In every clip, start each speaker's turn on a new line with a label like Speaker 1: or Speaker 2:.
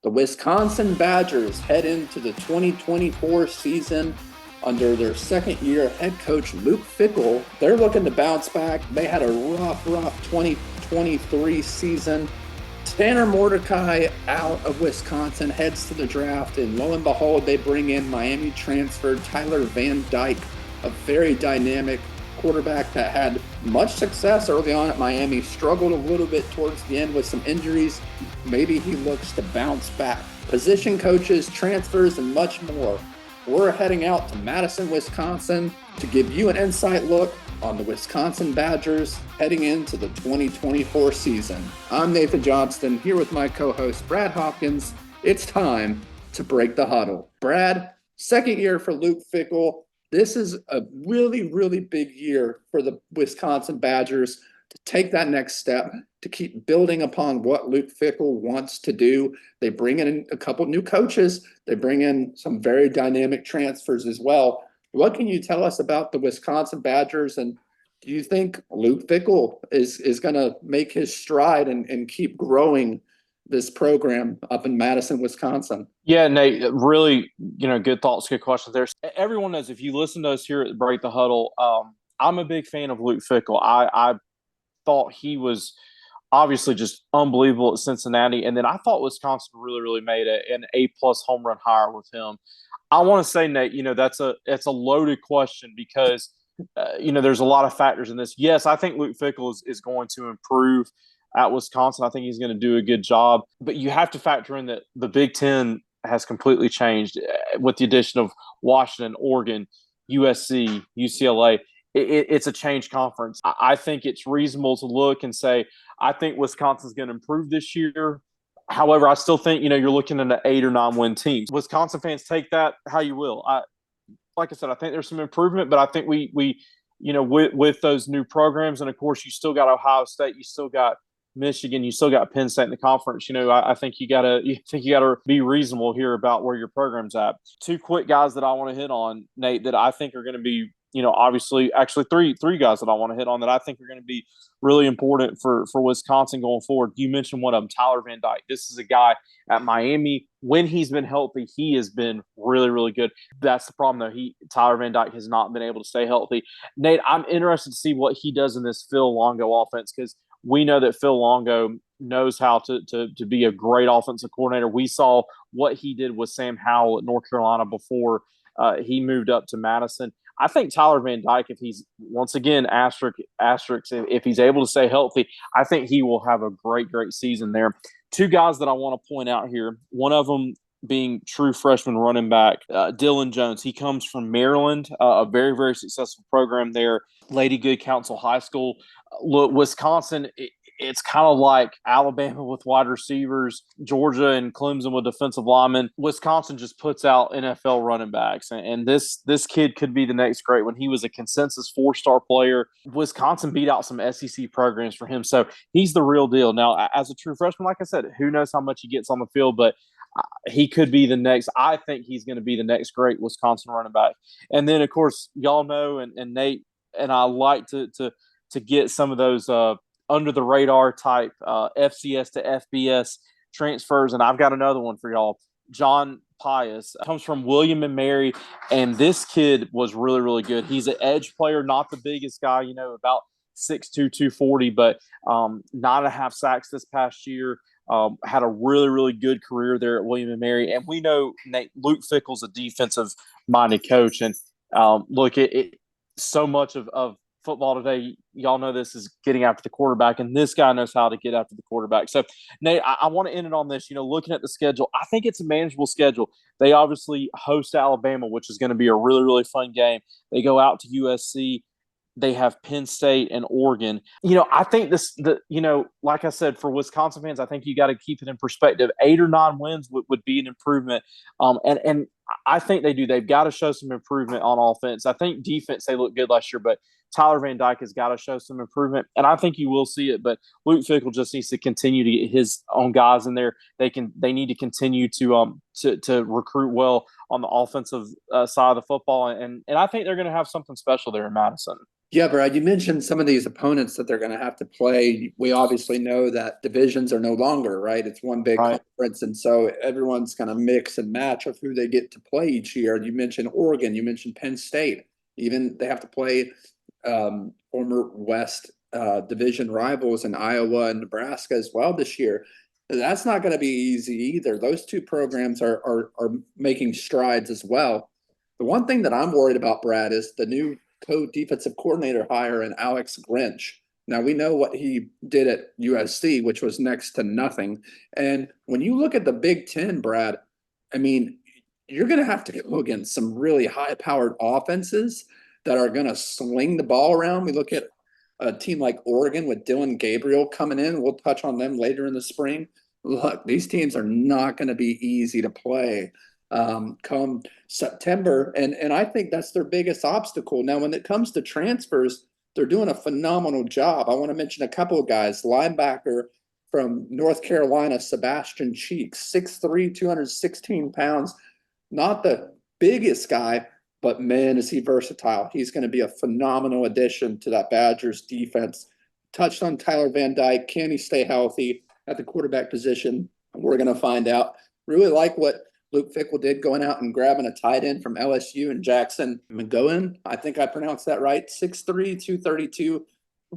Speaker 1: The Wisconsin Badgers head into the 2024 season under their second year head coach Luke Fickell. They're looking to bounce back. They had a rough 2023 season. Tanner Mordecai out of Wisconsin heads to the draft, and lo and behold, they bring in Miami transfer Tyler Van Dyke, a very dynamic quarterback that had much success early on at Miami, struggled a little bit towards the end with some injuries. Maybe he looks to bounce back. Position coaches, transfers, and much more. We're heading out to Madison, Wisconsin to give you an inside look on the Wisconsin Badgers heading into the 2024 season. I'm Nathan Johnston here with my co-host Brad Hopkins. It's time to break the huddle. Brad, second year for Luke Fickell. This is a really, really big year for the Wisconsin Badgers to take that next step, to keep building upon what Luke Fickell wants to do. They bring in a couple new coaches. They bring in some very dynamic transfers as well. What can you tell us about the Wisconsin Badgers, and do you think Luke Fickell is going to make his stride and keep growing this program up in Madison, Wisconsin?
Speaker 2: Yeah, Nate, really, good thoughts, good questions there. Everyone knows if you listen to us here at Break the Huddle, I'm a big fan of Luke Fickell. I thought he was obviously just unbelievable at Cincinnati, and then I thought Wisconsin really, really made an A-plus home run hire with him. I want to say, Nate, that's a loaded question because there's a lot of factors in this. Yes, I think Luke Fickell is going to improve at Wisconsin. I think he's going to do a good job, but you have to factor in that the Big Ten has completely changed with the addition of Washington, Oregon, USC, UCLA. It's a changed conference. I think it's reasonable to look and say, I think Wisconsin's going to improve this year. However, I still think, you're looking at an 8 or 9 win team. Wisconsin fans, take that how you will. Like I said, I think there's some improvement, but I think we with those new programs, and of course, you still got Ohio State, you still got Michigan, you still got Penn State in the conference. I think you gotta be reasonable here about where your program's at. Two quick guys that I want to hit on, Nate, that I think are going to be, obviously, actually three guys that I want to hit on that I think are going to be really important for Wisconsin going forward. You mentioned one of them, Tyler Van Dyke. This is a guy at Miami. When he's been healthy, he has been really, really good. That's the problem, though. Tyler Van Dyke has not been able to stay healthy. Nate, I'm interested to see what he does in this Phil Longo offense because we know that Phil Longo knows how to be a great offensive coordinator. We saw what he did with Sam Howell at North Carolina before he moved up to Madison. I think Tyler Van Dyke, if he's once again asterisk, if he's able to stay healthy, I think he will have a great season there. Two guys that I want to point out here. One of them being true freshman running back, Dylan Jones. He comes from Maryland, a very, very successful program there, Lady Good Counsel High School. Look, Wisconsin, it's kind of like Alabama with wide receivers, Georgia and Clemson with defensive linemen. Wisconsin just puts out NFL running backs, and this kid could be the next great one. He was a consensus 4-star player. Wisconsin beat out some SEC programs for him, so he's the real deal. Now, as a true freshman, like I said, who knows how much he gets on the field, but he could be the next. I think he's going to be the next great Wisconsin running back. And then, of course, y'all know, and Nate and I like to get some of those under the radar type FCS to FBS transfers. And I've got another one for y'all. John Pius comes from William and Mary, and this kid was really, really good. He's an edge player, not the biggest guy, about 6'2", 240, but 9.5 sacks this past year. Had a really, really good career there at William and Mary. And we know Luke Fickell's a defensive-minded coach. And look, so much of football today, y'all know this is getting after the quarterback, and this guy knows how to get after the quarterback. So, Nate, I want to end it on this. Looking at the schedule, I think it's a manageable schedule. They obviously host Alabama, which is going to be a really, really fun game. They go out to USC. They have Penn State and Oregon. I think like I said, for Wisconsin fans, I think you got to keep it in perspective. 8 or 9 wins would be an improvement. And I think they do. They've got to show some improvement on offense. I think defense, they looked good last year, but Tyler Van Dyke has got to show some improvement, and I think you will see it. But Luke Fickell just needs to continue to get his own guys in there. They need to continue to recruit well on the offensive side of the football, and I think they're going to have something special there in Madison.
Speaker 1: Yeah, Brad, you mentioned some of these opponents that they're going to have to play. We obviously know that divisions are no longer, right? It's one big conference, and so everyone's going to mix and match of who they get to play each year. You mentioned Oregon, you mentioned Penn State. Even they have to play former West division rivals in Iowa and Nebraska as well this year. That's not going to be easy either. Those two programs are making strides as well. The one thing that I'm worried about, Brad, is the new co-defensive coordinator hire in Alex Grinch. Now, we know what he did at USC, which was next to nothing. And when you look at the Big 10, Brad, I mean, you're going to have to go against some really high-powered offenses that are going to sling the ball around. We look at a team like Oregon with Dylan Gabriel coming in. We'll touch on them later in the spring. Look, these teams are not going to be easy to play come September. And I think that's their biggest obstacle. Now, when it comes to transfers, they're doing a phenomenal job. I want to mention a couple of guys. Linebacker from North Carolina, Sebastian Cheeks, 6'3", 216 pounds. Not the biggest guy, but man, is he versatile. He's going to be a phenomenal addition to that Badgers defense. Touched on Tyler Van Dyke. Can he stay healthy at the quarterback position? We're going to find out. Really like what Luke Fickell did going out and grabbing a tight end from LSU and Jackson McGowan. I think I pronounced that right. 6'3", 232.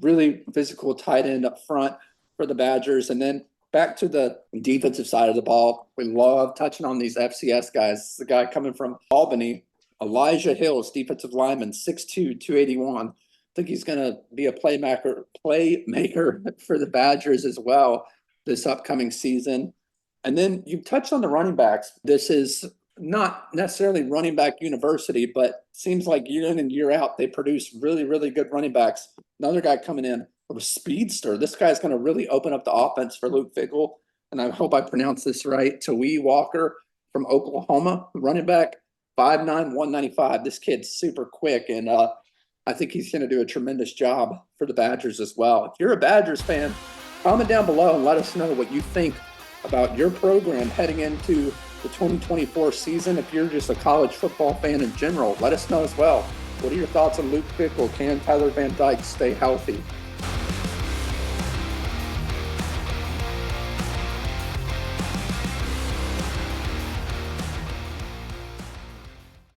Speaker 1: Really physical tight end up front for the Badgers. And then back to the defensive side of the ball. We love touching on these FCS guys. The guy coming from Albany, Elijah Hills, defensive lineman, 6'2", 281. I think he's going to be a playmaker for the Badgers as well this upcoming season. And then you touched on the running backs. This is not necessarily running back university, but seems like year in and year out, they produce really, really good running backs. Another guy coming in, a speedster. This guy's going to really open up the offense for Luke Fickell. And I hope I pronounced this right. Tawee Walker from Oklahoma, running back, 5'9", 195. This kid's super quick, and I think he's going to do a tremendous job for the Badgers as well. If you're a Badgers fan, comment down below and let us know what you think about your program heading into the 2024 season. If you're just a college football fan in general, let us know as well. What are your thoughts on Luke Fickell? Can Tyler Van Dyke stay healthy?